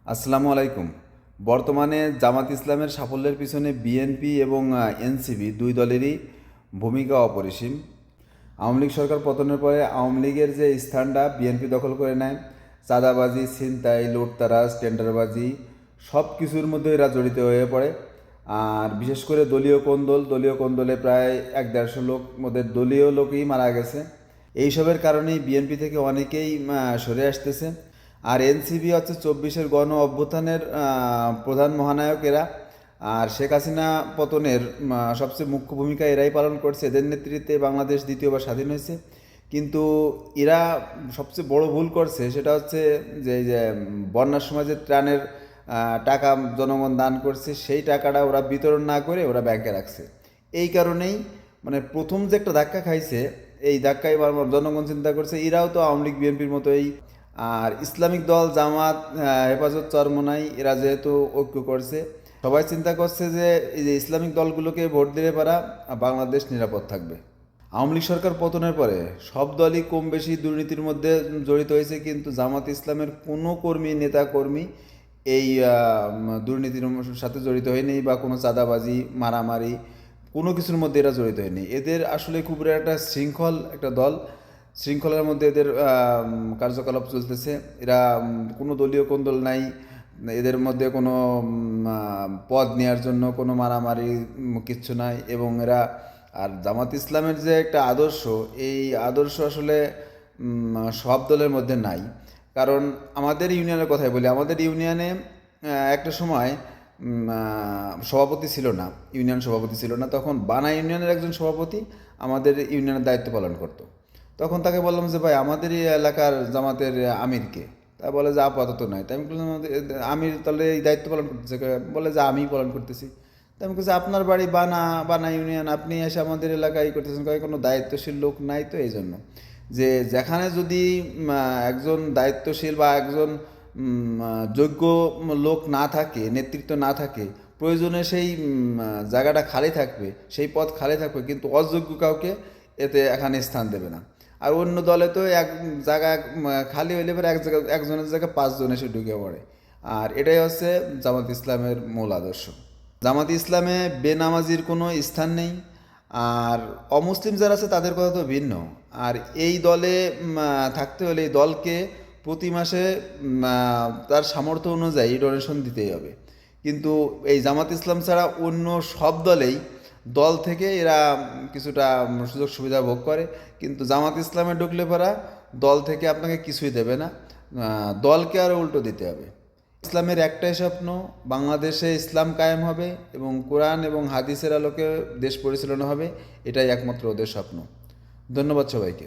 আসসালামু আলাইকুম। বর্তমানে জামাত ইসলামের সাফল্যের পিছনে বিএনপি এবং এনসিপি দুই দলেরই ভূমিকা অপরিসীম। আওয়ামী লীগ সরকার পতনের পরে আওয়ামী লীগের যে স্থানটা বিএনপি দখল করে নেয়, চাঁদাবাজি, ছিনতাই, লুটতারাজ, টেন্ডারবাজি সব কিছুর মধ্যে এরা জড়িত হয়ে পড়ে। আর বিশেষ করে দলীয় কোন্দলে প্রায় 1-150 লোক, ওদের দলীয় লোকই মারা গেছে। এইসবের কারণেই বিএনপি থেকে অনেকেই সরে আসতেছে। আর এনসিপি হচ্ছে 24-এর গণ অভ্যুত্থানের প্রধান মহানায়ক এরা। আর শেখ হাসিনা পতনের সবচেয়ে মুখ্য ভূমিকা এরাই পালন করছে। এদের নেতৃত্বে বাংলাদেশ দ্বিতীয়বার স্বাধীন হয়েছে। কিন্তু এরা সবচেয়ে বড় ভুল করছে, সেটা হচ্ছে যে বন্যার সময় যে ত্রাণের টাকা জনগণ দান করছে, সেই টাকাটা ওরা বিতরণ না করে ওরা ব্যাংকে রাখছে। এই কারণেই প্রথম যে একটা ধাক্কা খাইছে, এই ধাক্কায় জনগণ চিন্তা করছে এরাও তো আওয়ামী লীগ বিএনপির মতোই। আর ইসলামিক দল জামাত, হেফাজত চরমোনাই এরা যেহেতু ঐক্য করছে, সবাই চিন্তা করছে যে এই যে ইসলামিক দলগুলোকে ভোট দিলে পারা বাংলাদেশ নিরাপদ থাকবে। আওয়ামী লীগ সরকার পতনের পরে সব দলই কম বেশি দুর্নীতির মধ্যে জড়িত হয়েছে, কিন্তু জামাত ইসলামের কোনো নেতা কর্মী এই দুর্নীতির সাথে জড়িত হয়নি, বা কোনো চাঁদাবাজি, মারামারি কোনো কিছুর মধ্যে এরা জড়িত হয়নি। এদের আসলে খুব একটা শৃঙ্খল একটা দল, শৃঙ্খলার মধ্যে এদের কার্যকলাপ চলতেছে। এরা কোনো দলীয় কোন্দল নাই, এদের মধ্যে কোনো পদ নেওয়ার জন্য কোনো মারামারি কিচ্ছু নাই। এবং এরা আর জামাত ইসলামের যে একটা আদর্শ, এই আদর্শ আসলে সব দলের মধ্যে নাই। কারণ আমাদের ইউনিয়নের কথাই বলি, আমাদের ইউনিয়নে একটা সময় সভাপতি ছিল না, ইউনিয়ন সভাপতি ছিল না। তখন বানা ইউনিয়নের একজন সভাপতি আমাদের ইউনিয়নের দায়িত্ব পালন করতো। তখন তাকে বললাম যে ভাই, আমাদের এই এলাকার জামাতের আমিরকে? তা বলে যে আপাতত নাই। তাই আমি বললাম আমির তাহলে এই দায়িত্ব পালন করতেছে? বলে যে আমিই পালন করতেছি। তাই আমি বলছি আপনার বাড়ি বানা ইউনিয়ন, আপনি এসে আমাদের এলাকায় করতেছেন, কোনো দায়িত্বশীল লোক নাই তো? এই জন্য যে যেখানে যদি একজন দায়িত্বশীল বা একজন যোগ্য লোক না থাকে, নেতৃত্ব না থাকে, প্রয়োজনে সেই জায়গাটা খালি থাকবে, সেই পদ খালি থাকবে, কিন্তু অযোগ্য কাউকে এতে এখানে স্থান দেবে না। আর অন্য দলে তো এক জায়গা খালি হইলে পরে একজনের জায়গায় 5 জন এসে ঢুকে পড়ে। আর এটাই হচ্ছে জামাত ইসলামের মূল আদর্শ। জামাত ইসলামে বেনামাজির কোনো স্থান নেই। আর অমুসলিম যারা আছে তাদের কথা তো ভিন্ন। আর এই দলে থাকতে হলে এই দলকে প্রতি মাসে তার সামর্থ্য অনুযায়ী ডোনেশন দিতেই হবে। কিন্তু এই জামাত ইসলাম ছাড়া অন্য সব দলেই দল থেকে এরা কিছুটা সুযোগ সুবিধা ভোগ করে, কিন্তু জামাত ইসলামে ঢুকলে পরা দল থেকে আপনাকে কিছুই দেবে না, দলকে আরও উল্টো দিতে হবে। ইসলামের একটাই স্বপ্ন, বাংলাদেশে ইসলাম কায়েম হবে এবং কোরআন এবং হাদিসের আলোকে দেশ পরিচালনা হবে। এটাই একমাত্র ওদের স্বপ্ন। ধন্যবাদ সবাইকে।